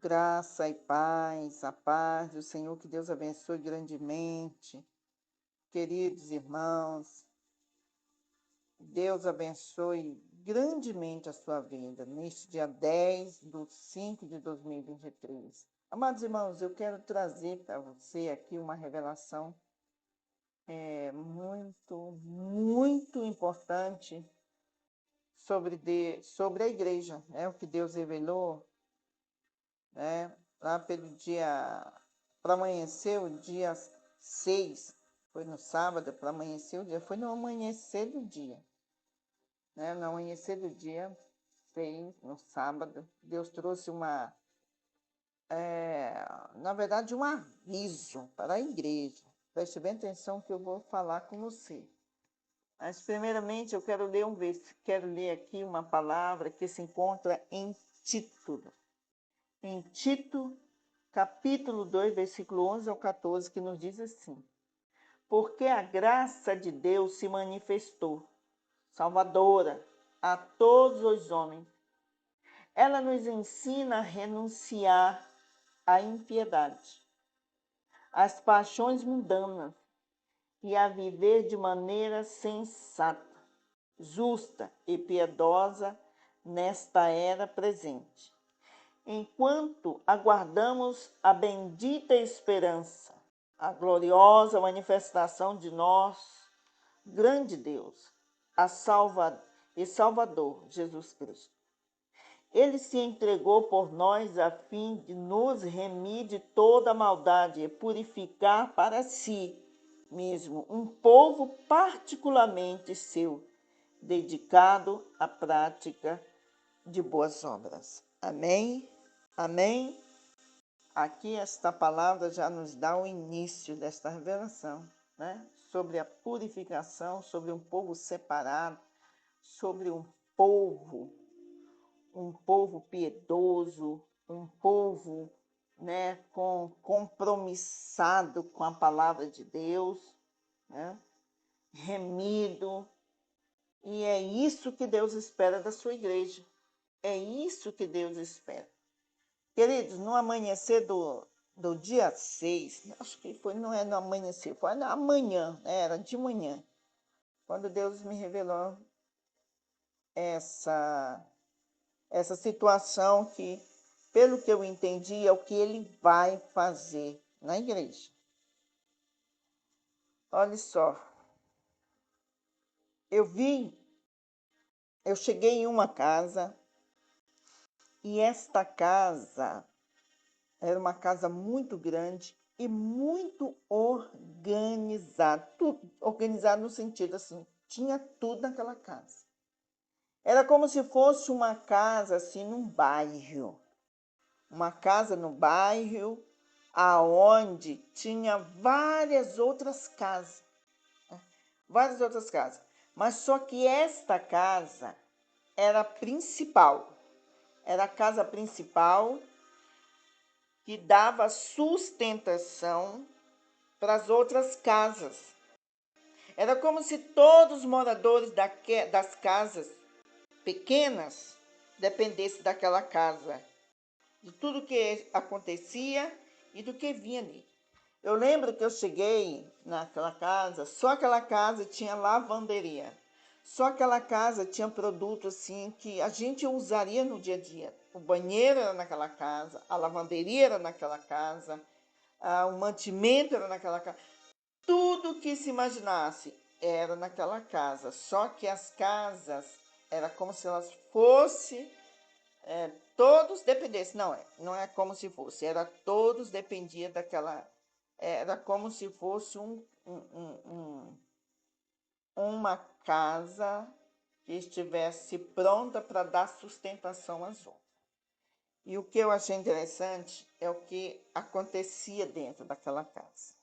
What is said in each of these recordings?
Graça e paz, a paz do Senhor, que Deus abençoe grandemente. Queridos irmãos, Deus abençoe grandemente a sua vida neste dia 10/5/2023. Amados irmãos, eu quero trazer para você aqui uma revelação muito importante sobre a igreja, o que Deus revelou, lá para amanhecer o dia 6, foi no sábado, para amanhecer o dia, foi no amanhecer do dia, no amanhecer do dia 6, no sábado, Deus trouxe na verdade, um aviso para a igreja. Preste bem atenção que eu vou falar com você. Mas, primeiramente, eu quero ler aqui uma palavra que se encontra em Tito. Em Tito, capítulo 2, versículo 11 ao 14, que nos diz assim: porque a graça de Deus se manifestou, salvadora a todos os homens. Ela nos ensina a renunciar à impiedade, às paixões mundanas e a viver de maneira sensata, justa e piedosa nesta era presente, enquanto aguardamos a bendita esperança, a gloriosa manifestação de nosso grande Deus, e Salvador Jesus Cristo. Ele se entregou por nós a fim de nos remir de toda a maldade e purificar para si mesmo um povo particularmente seu, dedicado à prática de boas obras. Amém? Amém? Aqui esta palavra já nos dá o início desta revelação, sobre a purificação, sobre um povo separado, sobre um povo piedoso, um povo compromissado com a palavra de Deus, remido. E é isso que Deus espera da sua igreja. É isso que Deus espera. Queridos, no amanhecer do dia 6, acho que não é no amanhecer, foi na manhã, era de manhã, quando Deus me revelou essa situação que, pelo que eu entendi, é o que Ele vai fazer na igreja. Olha só, eu cheguei em uma casa, e esta casa era uma casa muito grande e muito organizada. Tudo organizado no sentido assim, tinha tudo naquela casa. Era como se fosse uma casa assim num bairro. Uma casa no bairro aonde tinha várias outras casas. Várias outras casas. Mas só que esta casa era a principal. Era a casa principal que dava sustentação para as outras casas. Era como se todos os moradores das casas pequenas dependessem daquela casa, de tudo que acontecia e do que vinha ali. Eu lembro que eu cheguei naquela casa, só aquela casa tinha lavanderia. Só aquela casa tinha produtos assim que a gente usaria no dia a dia. O banheiro era naquela casa, a lavanderia era naquela casa, o mantimento era naquela casa. Tudo que se imaginasse era naquela casa. Só que as casas era como se elas fossem, todos dependessem. Não é como se fosse, era todos dependiam daquela. Era como se fosse uma casa que estivesse pronta para dar sustentação às outras. E o que eu achei interessante é o que acontecia dentro daquela casa.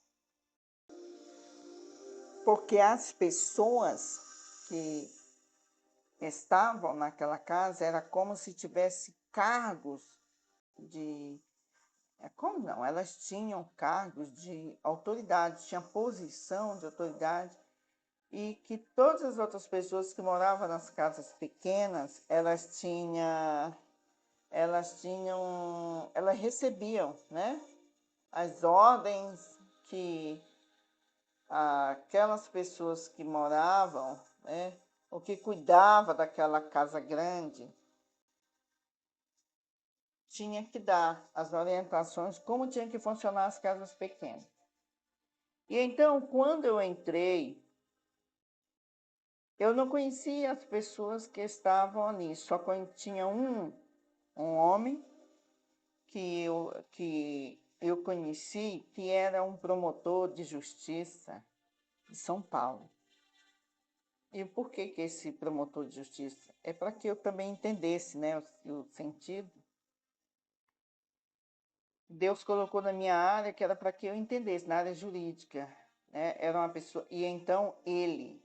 Porque as pessoas que estavam naquela casa era como se tivesse cargos de... Como não? Elas tinham cargos de autoridade, tinham posição de autoridade, e que todas as outras pessoas que moravam nas casas pequenas, elas tinham elas recebiam, né, as ordens que aquelas pessoas que moravam, né, ou que cuidavam daquela casa grande, tinha que dar as orientações como tinha que funcionar as casas pequenas. E então, quando eu entrei, eu não conhecia as pessoas que estavam ali, só tinha um homem que eu conheci, que era um promotor de justiça de São Paulo. E por que esse promotor de justiça? É para que eu também entendesse, né, o sentido. Deus colocou na minha área que era para que eu entendesse, na área jurídica, né? Era uma pessoa. E então ele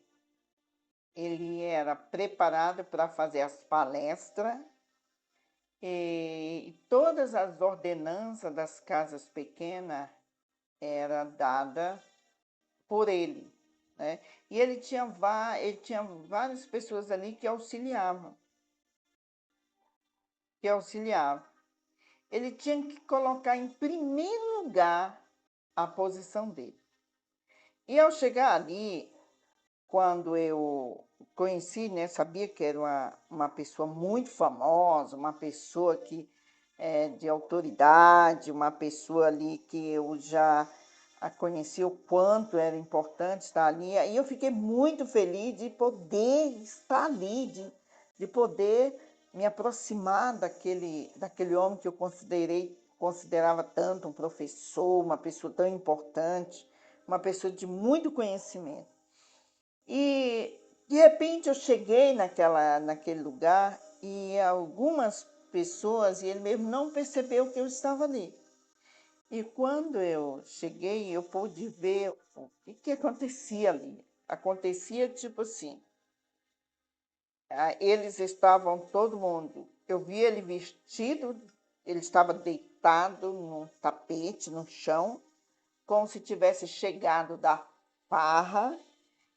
era preparado para fazer as palestras e todas as ordenanças das casas pequenas era dada por ele, né? E ele tinha várias pessoas ali que auxiliavam, Ele tinha que colocar em primeiro lugar a posição dele. E ao chegar ali, quando eu conheci, né, sabia que era uma pessoa muito famosa, uma pessoa que de autoridade, uma pessoa ali que eu já a conheci o quanto era importante estar ali. Aí eu fiquei muito feliz de poder estar ali, de poder me aproximar daquele homem que eu considerava tanto um professor, uma pessoa tão importante, uma pessoa de muito conhecimento. E de repente eu cheguei naquele lugar e algumas pessoas, e ele mesmo não percebeu que eu estava ali. E quando eu cheguei, eu pude ver o que acontecia ali. Acontecia tipo assim, eles estavam, todo mundo, eu vi ele vestido, ele estava deitado num tapete, no chão, como se tivesse chegado da farra,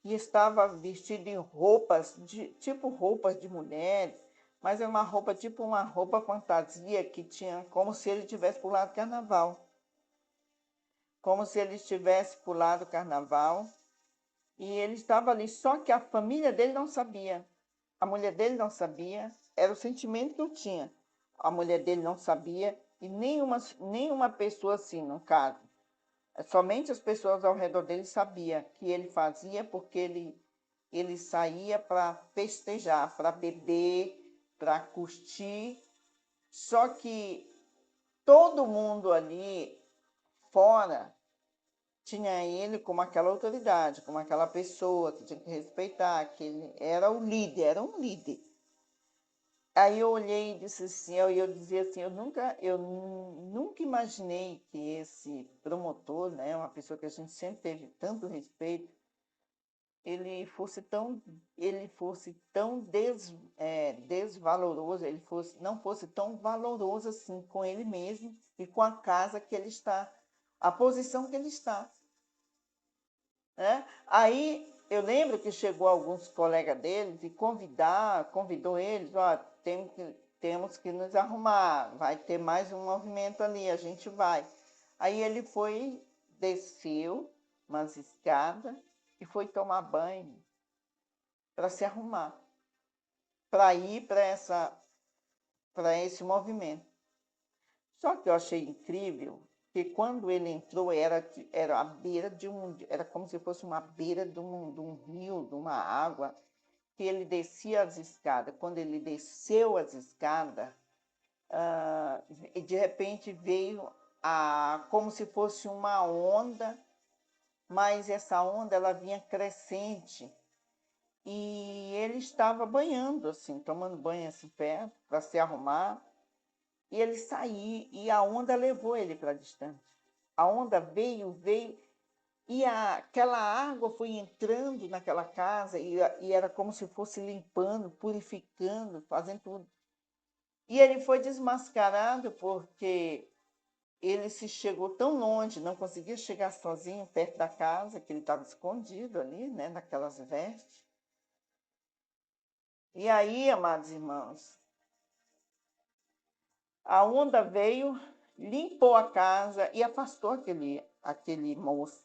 e estava vestido em roupas, tipo roupas de mulheres, mas é uma roupa, tipo uma roupa fantasia, que tinha, como se ele tivesse pulado carnaval. Como se ele tivesse pulado carnaval, e ele estava ali, só que a família dele não sabia, a mulher dele não sabia, era o sentimento que eu tinha. A mulher dele não sabia, e nenhuma pessoa assim, no caso. Somente as pessoas ao redor dele sabiam que ele fazia, porque ele saía para festejar, para beber, para curtir. Só que todo mundo ali fora tinha ele como aquela autoridade, como aquela pessoa que tinha que respeitar, que ele era o líder, era um líder. Aí eu olhei e disse assim, eu dizia assim, eu nunca imaginei que esse promotor, né, uma pessoa que a gente sempre teve tanto respeito, ele fosse tão, desvaloroso, não fosse tão valoroso assim com ele mesmo e com a casa que ele está, a posição que ele está. Né? Aí eu lembro que chegou alguns colegas deles e convidou eles, ó, temos que nos arrumar, vai ter mais um movimento ali, a gente vai. Aí ele foi, desceu umas escadas e foi tomar banho para se arrumar, para ir para esse movimento. Só que eu achei incrível que quando ele entrou era a beira era como se fosse uma beira de um rio, de uma água, que ele descia as escadas. Quando ele desceu as escadas, e de repente veio como se fosse uma onda, mas essa onda ela vinha crescente. E ele estava banhando, assim, tomando banho assim perto, para se arrumar. E ele saiu, e a onda levou ele para distante. A onda veio, e aquela água foi entrando naquela casa, e era como se fosse limpando, purificando, fazendo tudo. E ele foi desmascarado porque ele se chegou tão longe, não conseguia chegar sozinho perto da casa, que ele estava escondido ali, né, naquelas vestes. E aí, amados irmãos, A onda veio, limpou a casa e afastou aquele moço.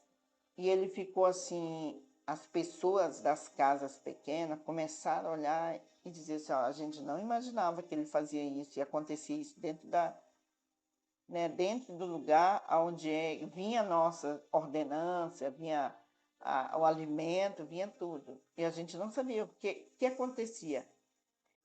E ele ficou assim, as pessoas das casas pequenas começaram a olhar e dizer assim, ó, a gente não imaginava que ele fazia isso e acontecia isso dentro do lugar onde vinha a nossa ordenança, vinha o alimento, vinha tudo. E a gente não sabia o que acontecia.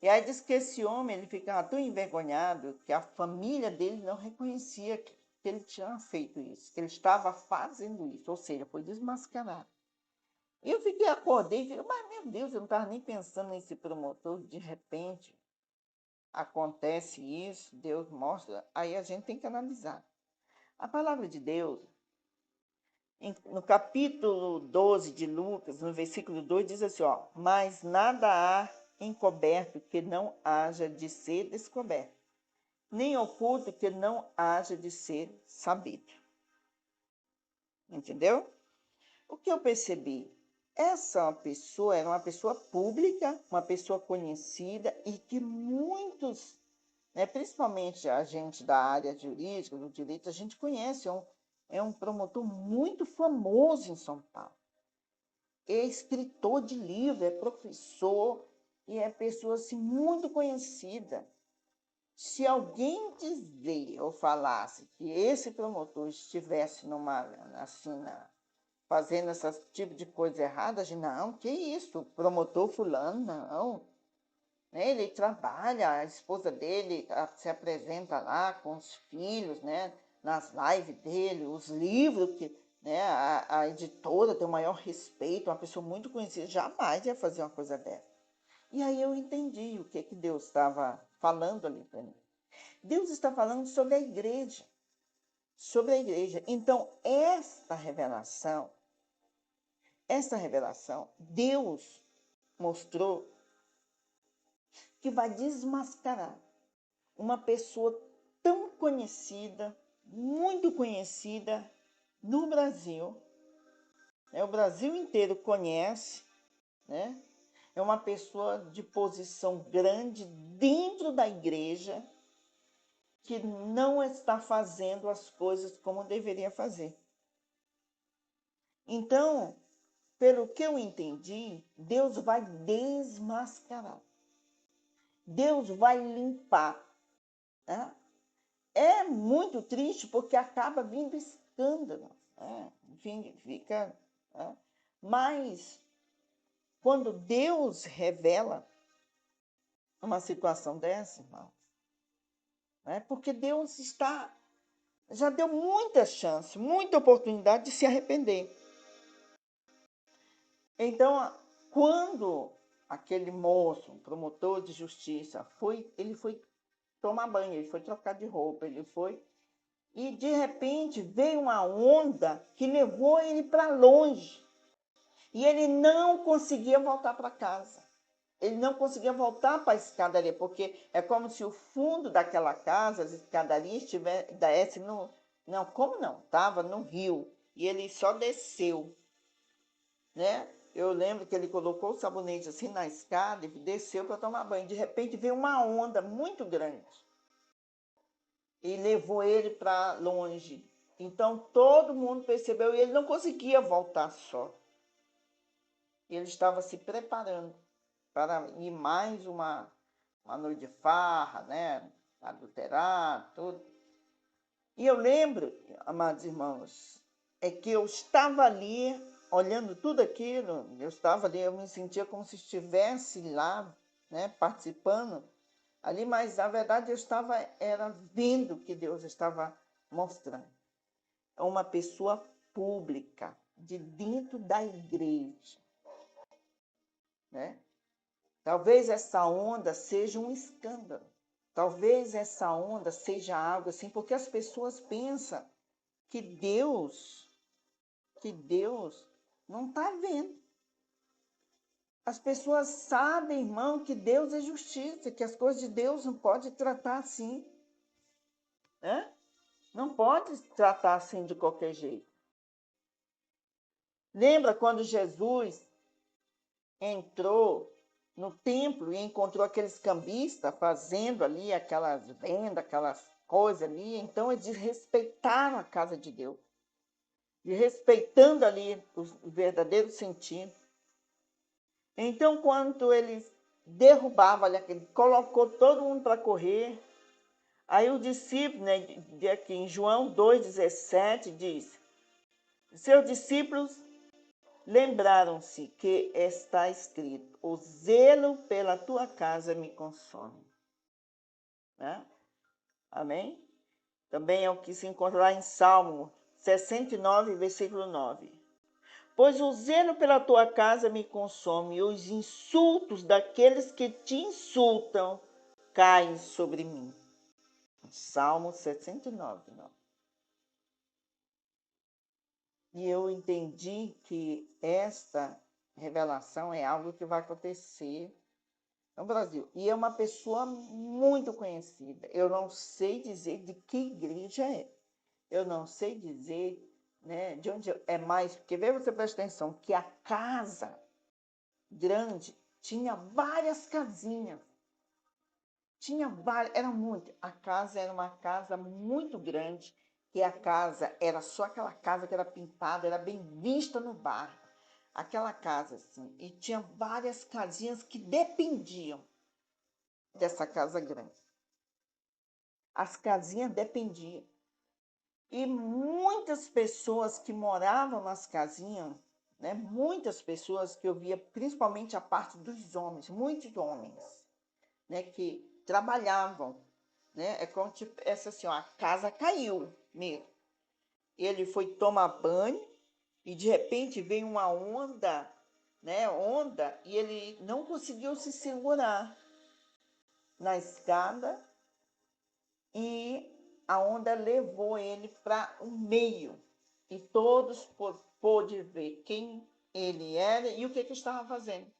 E aí diz que esse homem ele ficava tão envergonhado que a família dele não reconhecia que ele tinha feito isso, que ele estava fazendo isso, ou seja, foi desmascarado. E eu acordei e falei, mas meu Deus, eu não estava nem pensando nesse promotor, de repente acontece isso, Deus mostra, aí a gente tem que analisar. A palavra de Deus, no capítulo 12 de Lucas, no versículo 2, diz assim, ó, mas nada há encoberto que não haja de ser descoberto, nem oculto que não haja de ser sabido. Entendeu? O que eu percebi? Essa pessoa era uma pessoa pública, uma pessoa conhecida e que muitos, principalmente a gente da área jurídica, do direito, a gente conhece, é um promotor muito famoso em São Paulo. É escritor de livro, é professor e é pessoa assim, muito conhecida. Se alguém dizer ou falasse que esse promotor estivesse fazendo esse tipo de coisa errada, a gente, não, que isso, promotor fulano, não. Ele trabalha, a esposa dele se apresenta lá com os filhos, nas lives dele, os livros que a editora tem o maior respeito, uma pessoa muito conhecida, jamais ia fazer uma coisa dessa. E aí eu entendi o que Deus estava falando ali para mim. Deus está falando sobre a igreja. Sobre a igreja. Então, esta revelação, Deus mostrou que vai desmascarar uma pessoa tão conhecida, muito conhecida no Brasil. O Brasil inteiro conhece, né? É uma pessoa de posição grande dentro da igreja, que não está fazendo as coisas como deveria fazer. Então, pelo que eu entendi, Deus vai desmascarar. Deus vai limpar. Né? É muito triste porque acaba vindo escândalo. Enfim, fica. Né? Mas, quando Deus revela uma situação dessa, irmão, porque Deus já deu muita chance, muita oportunidade de se arrepender. Então, quando aquele moço, um promotor de justiça, ele foi tomar banho, ele foi trocar de roupa, e de repente veio uma onda que levou ele para longe. E ele não conseguia voltar para casa. Ele não conseguia voltar para a escadaria, porque é como se o fundo daquela casa, as escadarias, estivesse no... Não, como não? Estava no rio. E ele só desceu, né? Eu lembro que ele colocou o sabonete assim na escada e desceu para tomar banho. De repente veio uma onda muito grande e levou ele para longe. Então todo mundo percebeu e ele não conseguia voltar só. Ele estava se preparando para ir mais uma noite de farra, adulterar, tudo. E eu lembro, amados irmãos, é que eu estava ali, olhando tudo aquilo, eu me sentia como se estivesse lá, participando ali, mas na verdade eu era vendo o que Deus estava mostrando. Uma pessoa pública, de dentro da igreja, Talvez essa onda seja um escândalo. Talvez essa onda seja algo assim, porque as pessoas pensam que Deus não está vendo. As pessoas sabem, irmão, que Deus é justiça, que as coisas de Deus não pode tratar assim. Não pode tratar assim de qualquer jeito. Lembra quando Jesus entrou no templo e encontrou aqueles cambistas fazendo ali aquelas vendas, aquelas coisas ali. Então, eles desrespeitaram a casa de Deus, e respeitando ali o verdadeiro sentido. Então, quando eles derrubavam, ali, ele colocou todo mundo para correr. Aí o discípulo, né, aqui em João 2,17, diz: seus discípulos lembraram-se que está escrito: o zelo pela tua casa me consome. Né? Amém? Também é o que se encontra lá em Salmo 69, versículo 9. Pois o zelo pela tua casa me consome, e os insultos daqueles que te insultam caem sobre mim. Salmo 69, 9. E eu entendi que esta revelação é algo que vai acontecer no Brasil. E é uma pessoa muito conhecida. Eu não sei dizer de que igreja é. Eu não sei dizer, né, de onde é mais. Porque vê, você presta atenção, que a casa grande tinha várias casinhas. Tinha várias, era muito. A casa era uma casa muito grande, que a casa era só aquela casa que era pintada, era bem vista no bairro. Aquela casa, assim. E tinha várias casinhas que dependiam dessa casa grande. As casinhas dependiam. E muitas pessoas que moravam nas casinhas, né, muitas pessoas que eu via, principalmente a parte dos homens, muitos homens, né, que trabalhavam, né, é como tipo, essa assim, ó, a casa caiu mesmo. Ele foi tomar banho e de repente veio uma onda, né, e ele não conseguiu se segurar na escada e a onda levou ele para o meio e todos pôde ver quem ele era e o que ele estava fazendo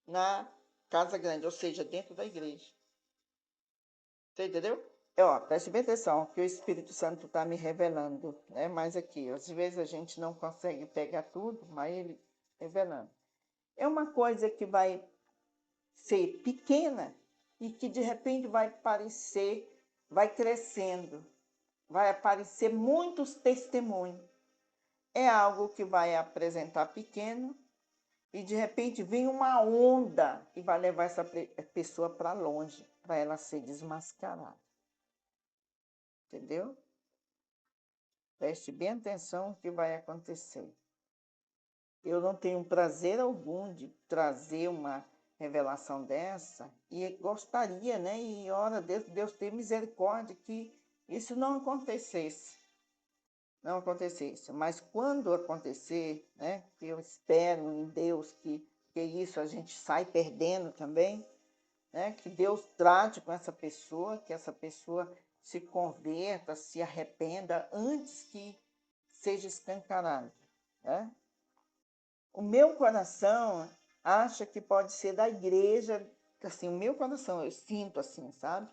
na casa grande, ou seja, dentro da igreja. Você entendeu? Preste bem atenção, que o Espírito Santo está me revelando, né? Mas aqui, às vezes a gente não consegue pegar tudo, mas ele revelando. É uma coisa que vai ser pequena e que de repente vai parecer, vai crescendo, vai aparecer muitos testemunhos. É algo que vai apresentar pequeno e de repente vem uma onda e vai levar essa pessoa para longe, para ela ser desmascarada. Entendeu? Preste bem atenção no que vai acontecer. Eu não tenho prazer algum de trazer uma revelação dessa e gostaria, né? E ora, Deus ter misericórdia que isso não acontecesse. Não acontecesse. Mas quando acontecer, né? Eu espero em Deus que isso a gente sai perdendo também, né? Que Deus trate com essa pessoa, que essa pessoa se converta, se arrependa antes que seja escancarado, né? O meu coração acha que pode ser da igreja, assim, o meu coração, eu sinto assim, sabe?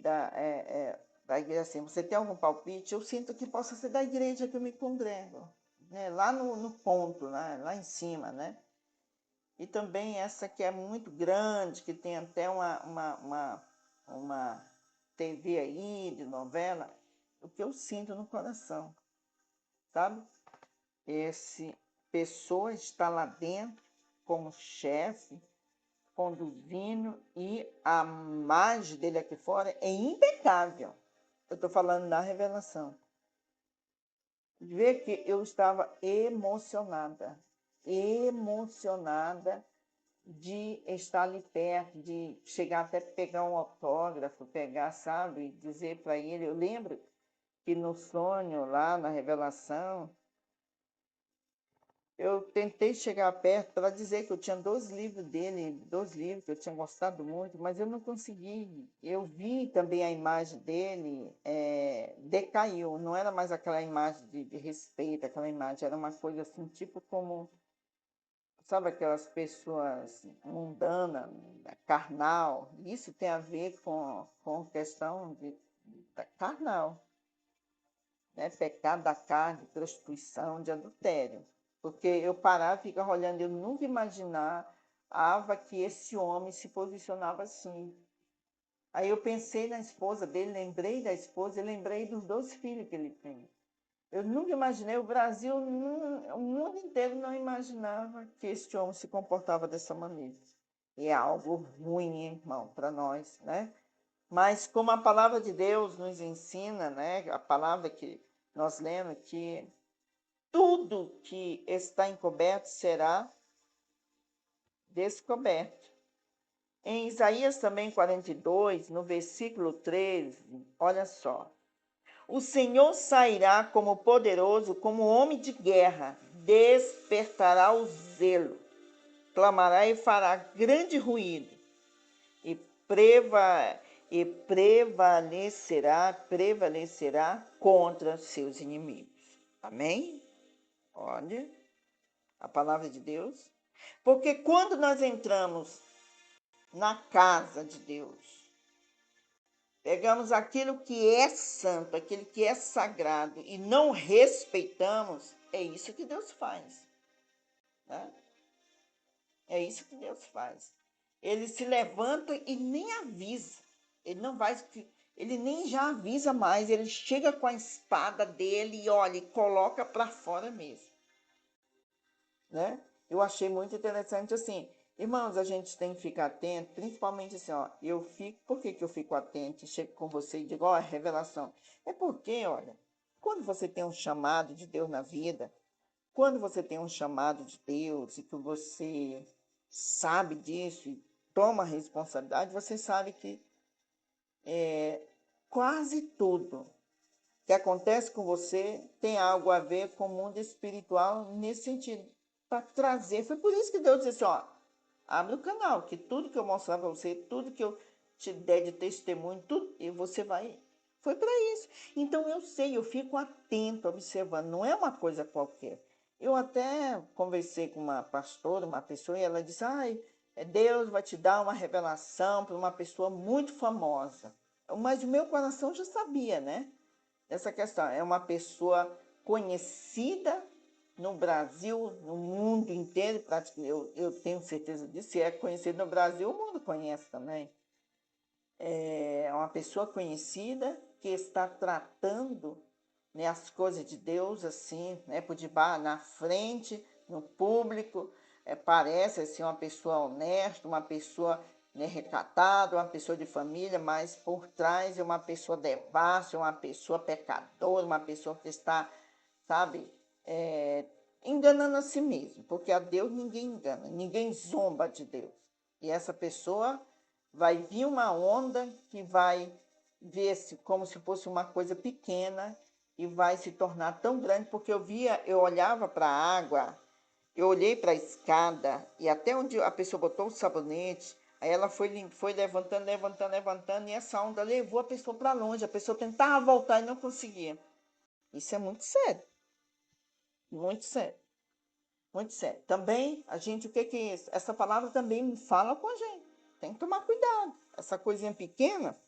Da igreja assim, você tem algum palpite? Eu sinto que possa ser da igreja que eu me congrego, né? Lá no ponto, lá em cima, né? E também essa que é muito grande, que tem até uma TV aí de novela, o que eu sinto no coração, sabe? Esse pessoa está lá dentro como chefe, conduzindo, e a imagem dele aqui fora é impecável. Eu estou falando na revelação. Ver que eu estava emocionada de estar ali perto, de chegar até pegar um autógrafo, pegar, sabe, dizer para ele. Eu lembro que no sonho, lá na revelação, eu tentei chegar perto para dizer que eu tinha 2 livros dele, 2 livros que eu tinha gostado muito, mas eu não consegui. Eu vi também a imagem dele, decaiu, não era mais aquela imagem de respeito, aquela imagem, era uma coisa assim, tipo como, sabe, aquelas pessoas mundanas, carnal. Isso tem a ver com questão da carnal, né? Pecado da carne, prostituição, de adultério. Porque eu parava e ficava olhando, eu nunca imaginar que esse homem se posicionava assim. Aí eu pensei na esposa dele, lembrei da esposa e lembrei dos 2 filhos que ele tem. Eu nunca imaginei, o Brasil, o mundo inteiro não imaginava que este homem se comportava dessa maneira. E é algo ruim, hein, irmão, para nós, né? Mas como a palavra de Deus nos ensina, né? A palavra que nós lemos, que tudo que está encoberto será descoberto. Em Isaías também 42, no versículo 13, olha só. O Senhor sairá como poderoso, como homem de guerra, despertará o zelo, clamará e fará grande ruído, e, prevalecerá contra seus inimigos. Amém? Olha a palavra de Deus. Porque quando nós entramos na casa de Deus, pegamos aquilo que é santo, aquilo que é sagrado e não respeitamos, é isso que Deus faz. Né? É isso que Deus faz. Ele se levanta e nem avisa. Ele não vai, ele nem já avisa mais. Ele chega com a espada dele e olha, e coloca para fora mesmo. Né? Eu achei muito interessante assim. Irmãos, a gente tem que ficar atento, principalmente assim, ó, por que eu fico atento e chego com você e digo, ó, revelação? É porque, olha, quando você tem um chamado de Deus na vida, quando você tem um chamado de Deus e que você sabe disso e toma a responsabilidade, você sabe que quase tudo que acontece com você tem algo a ver com o mundo espiritual nesse sentido, para trazer. Foi por isso que Deus disse, ó, abre o canal, que tudo que eu mostrar para você, tudo que eu te der de testemunho, tudo, e você vai. Foi para isso. Então eu sei, eu fico atento, observando, não é uma coisa qualquer. Eu até conversei com uma pastora, uma pessoa, e ela disse, ai, Deus vai te dar uma revelação para uma pessoa muito famosa. Mas o meu coração já sabia, né? Essa questão é uma pessoa conhecida no Brasil, no mundo inteiro, eu tenho certeza disso, se é conhecido no Brasil, o mundo conhece também. É uma pessoa conhecida que está tratando, né, as coisas de Deus assim, né, por debaixo, na frente, no público, parece assim, uma pessoa honesta, uma pessoa, né, recatada, uma pessoa de família, mas por trás é uma pessoa devassa, uma pessoa pecadora, uma pessoa que está, sabe, enganando a si mesmo, porque a Deus ninguém engana, ninguém zomba de Deus. E essa pessoa vai vir uma onda que vai ver-se como se fosse uma coisa pequena e vai se tornar tão grande, porque eu olhava para a água, eu olhei para a escada e até onde a pessoa botou o sabonete, aí ela foi levantando, levantando, levantando, e essa onda levou a pessoa para longe, a pessoa tentava voltar e não conseguia. Isso é muito sério, muito sério. Muito sério. Também, o que é isso? Essa palavra também me fala com a gente. Tem que tomar cuidado. Essa coisinha pequena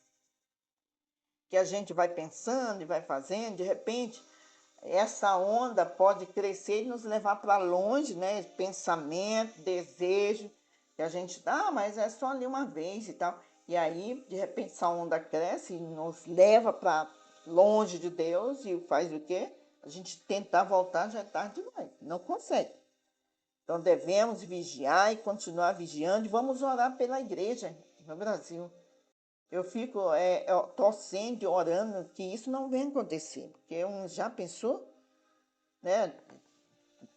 que a gente vai pensando e vai fazendo, de repente, essa onda pode crescer e nos levar para longe, né? Pensamento, desejo, que a gente, mas é só ali uma vez e tal. E aí, de repente, essa onda cresce e nos leva para longe de Deus e faz o quê? A gente tentar voltar já é tarde demais. Não consegue. Então, devemos vigiar e continuar vigiando. E vamos orar pela igreja no Brasil. Eu fico torcendo e orando que isso não venha acontecer. Porque já pensou? Né?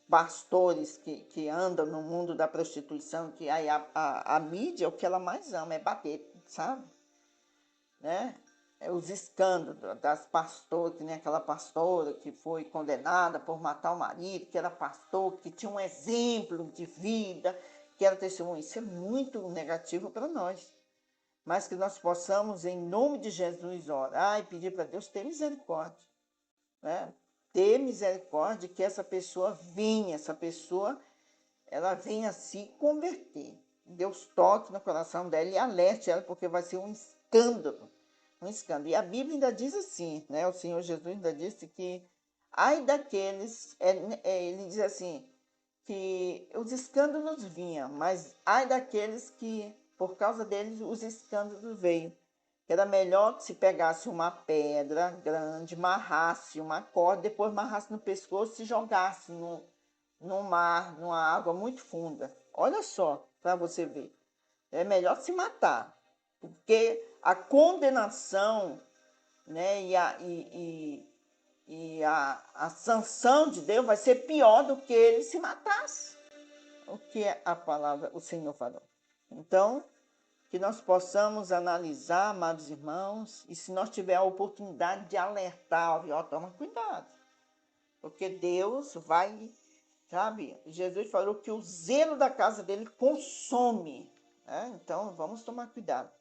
Pastores que andam no mundo da prostituição, que aí a mídia, o que ela mais ama é bater, sabe? Né? Os escândalos das pastoras, que nem aquela pastora que foi condenada por matar o marido, que era pastor, que tinha um exemplo de vida, que era testemunho. Isso é muito negativo para nós. Mas que nós possamos, em nome de Jesus, orar e pedir para Deus ter misericórdia. Né? Ter misericórdia que essa pessoa ela venha se converter. Deus toque no coração dela e alerte ela, porque vai ser um escândalo. Um escândalo. E a Bíblia ainda diz assim, né? O Senhor Jesus ainda disse que ai daqueles, ele diz assim, que os escândalos vinham, mas ai daqueles que, por causa deles, os escândalos veio. Era melhor que se pegasse uma pedra grande, amarrasse uma corda, depois amarrasse no pescoço e jogasse no mar, numa água muito funda. Olha só, para você ver. É melhor se matar, porque a condenação, né, e a sanção de Deus vai ser pior do que ele se matasse. O que é a palavra, o Senhor falou. Então, que nós possamos analisar, amados irmãos, e se nós tiver a oportunidade de alertar, ó, toma cuidado, porque Deus vai, sabe? Jesus falou que o zelo da casa dele consome, né? Então, vamos tomar cuidado.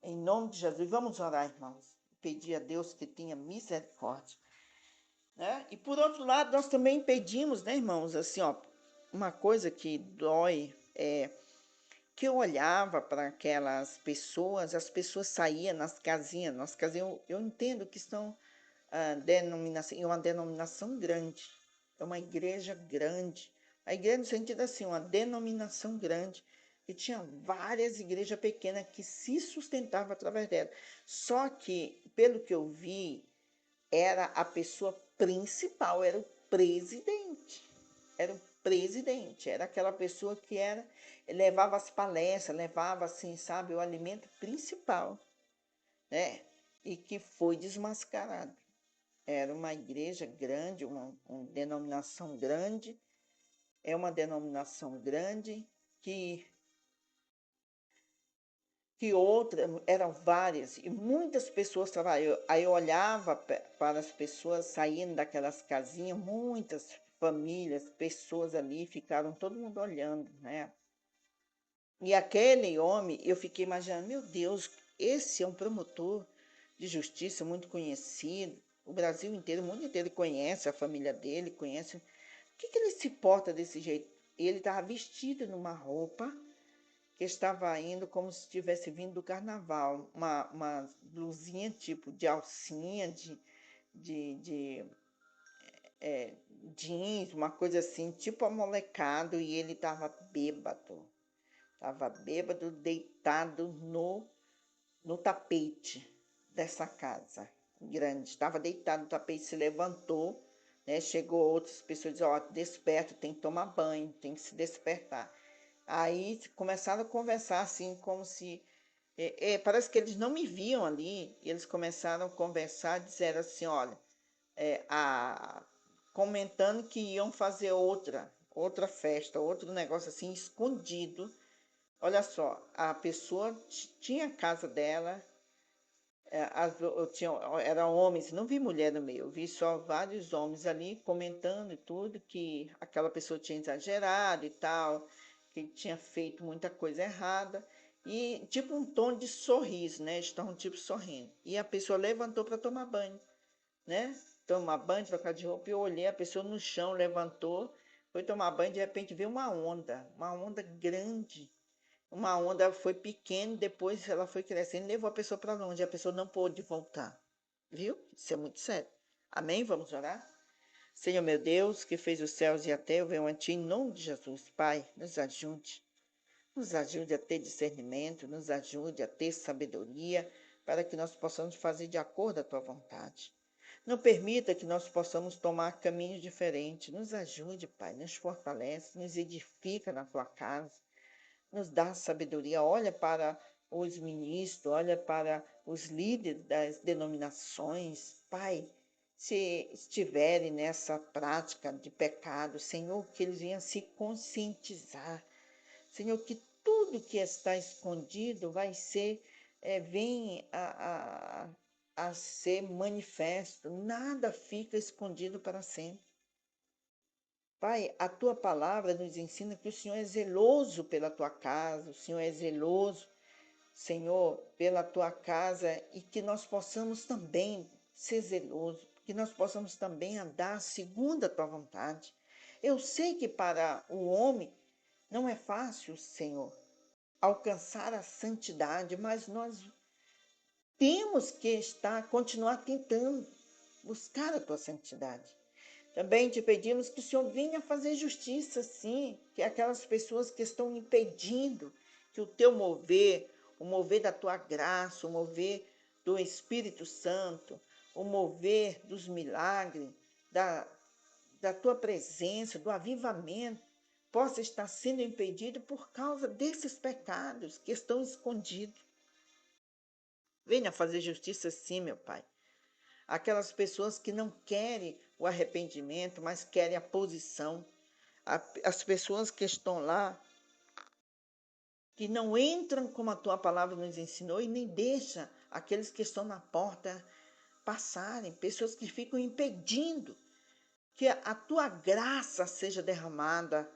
Em nome de Jesus, vamos orar, irmãos, pedir a Deus que tenha misericórdia, né? E por outro lado, nós também pedimos, né, irmãos, assim, ó, uma coisa que dói é que eu olhava para aquelas pessoas, as pessoas saíam nas casinhas, eu entendo que são é uma denominação grande, é uma igreja grande, a igreja no sentido assim, uma denominação grande, e tinha várias igrejas pequenas que se sustentavam através dela, só que, pelo que eu vi, era a pessoa principal, era o presidente, era aquela pessoa que levava as palestras, levava assim, sabe, o alimento principal, né? E que foi desmascarado. Era uma igreja grande, uma denominação grande, é uma denominação grande que outras, eram várias, e muitas pessoas trabalham. Aí eu olhava para as pessoas saindo daquelas casinhas, muitas famílias, pessoas ali, ficaram todo mundo olhando, né? E aquele homem, eu fiquei imaginando, meu Deus, esse é um promotor de justiça muito conhecido, o Brasil inteiro, o mundo inteiro conhece a família dele, conhece. Por que ele se porta desse jeito? Ele estava vestido numa roupa que estava indo como se tivesse vindo do carnaval, uma blusinha tipo de alcinha, de jeans, uma coisa assim, tipo amolecado, e ele estava bêbado, deitado no tapete dessa casa grande, estava deitado no tapete, se levantou, né? Chegou outras pessoas e disse, ó, desperta, tem que tomar banho, tem que se despertar. Aí começaram a conversar assim, como se... parece que eles não me viam ali. E eles começaram a conversar, disseram assim, olha, comentando que iam fazer outra festa, outro negócio assim, escondido. Olha só, a pessoa tinha a casa dela, eram homens, não vi mulher no meio, eu vi só vários homens ali comentando e tudo, que aquela pessoa tinha exagerado e tal, que tinha feito muita coisa errada, e tipo um tom de sorriso, né? Estavam tipo sorrindo. E a pessoa levantou para tomar banho, né? Tomar banho, trocar de roupa, e eu olhei a pessoa no chão, levantou, foi tomar banho, de repente veio uma onda grande. Uma onda foi pequena, depois ela foi crescendo e levou a pessoa para longe. A pessoa não pôde voltar. Viu? Isso é muito sério. Amém? Vamos orar? Senhor meu Deus, que fez os céus e a terra, eu venho a Ti em nome de Jesus. Pai, nos ajude. Nos ajude a ter discernimento, nos ajude a ter sabedoria, para que nós possamos fazer de acordo com a Tua vontade. Não permita que nós possamos tomar caminhos diferentes. Nos ajude, Pai, nos fortalece, nos edifica na Tua casa. Nos dá sabedoria, olha para os ministros, olha para os líderes das denominações. Pai, se estiverem nessa prática de pecado, Senhor, que eles venham se conscientizar. Senhor, que tudo que está escondido vai ser, vem a ser manifesto. Nada fica escondido para sempre. Pai, a tua palavra nos ensina que o Senhor é zeloso pela tua casa, o Senhor é zeloso, Senhor, pela tua casa, e que nós possamos também ser zelosos, que nós possamos também andar segundo a tua vontade. Eu sei que para o homem não é fácil, Senhor, alcançar a santidade, mas nós temos que continuar tentando buscar a tua santidade. Também te pedimos que o Senhor venha fazer justiça, sim, que aquelas pessoas que estão impedindo que o teu mover, o mover da tua graça, o mover do Espírito Santo, o mover dos milagres, da tua presença, do avivamento, possa estar sendo impedido por causa desses pecados que estão escondidos. Venha fazer justiça, sim, meu Pai. Aquelas pessoas que não querem o arrependimento, mas querem a posição. As pessoas que estão lá, que não entram como a tua palavra nos ensinou e nem deixa aqueles que estão na porta passarem, pessoas que ficam impedindo que a tua graça seja derramada,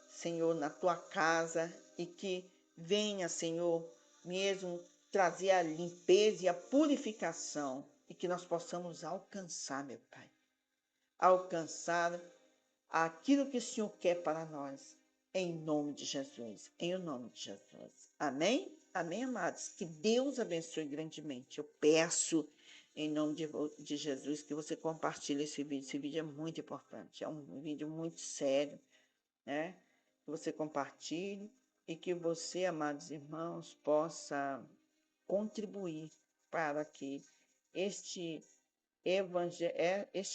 Senhor, na tua casa e que venha, Senhor, mesmo trazer a limpeza e a purificação e que nós possamos alcançar, meu Pai, alcançar aquilo que o Senhor quer para nós, em nome de Jesus, em nome de Jesus. Amém? Amém, amados? Que Deus abençoe grandemente. Eu peço, em nome de Jesus, que você compartilhe esse vídeo. Esse vídeo é muito importante, é um vídeo muito sério, né? Que você compartilhe e que você, amados irmãos, possa contribuir para que este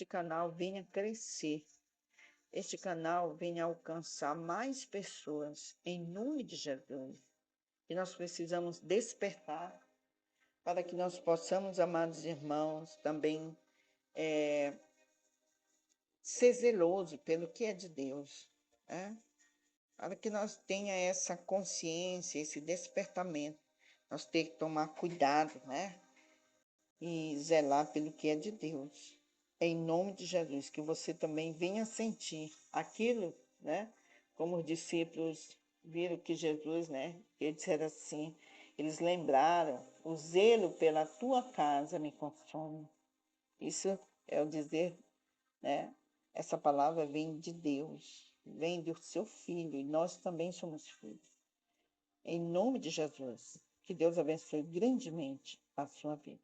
canal venha crescer, este canal venha alcançar mais pessoas, em nome de Jesus. E nós precisamos despertar para que nós possamos, amados irmãos, também ser zeloso pelo que é de Deus, né? Para que nós tenha essa consciência, esse despertamento, nós temos que tomar cuidado, né? E zelar pelo que é de Deus. Em nome de Jesus, que você também venha sentir aquilo, né? Como os discípulos viram que Jesus, né? Eles disseram assim, eles lembraram, o zelo pela tua casa me consome. Isso é o dizer, né? Essa palavra vem de Deus, vem do seu Filho, e nós também somos filhos. Em nome de Jesus, que Deus abençoe grandemente a sua vida.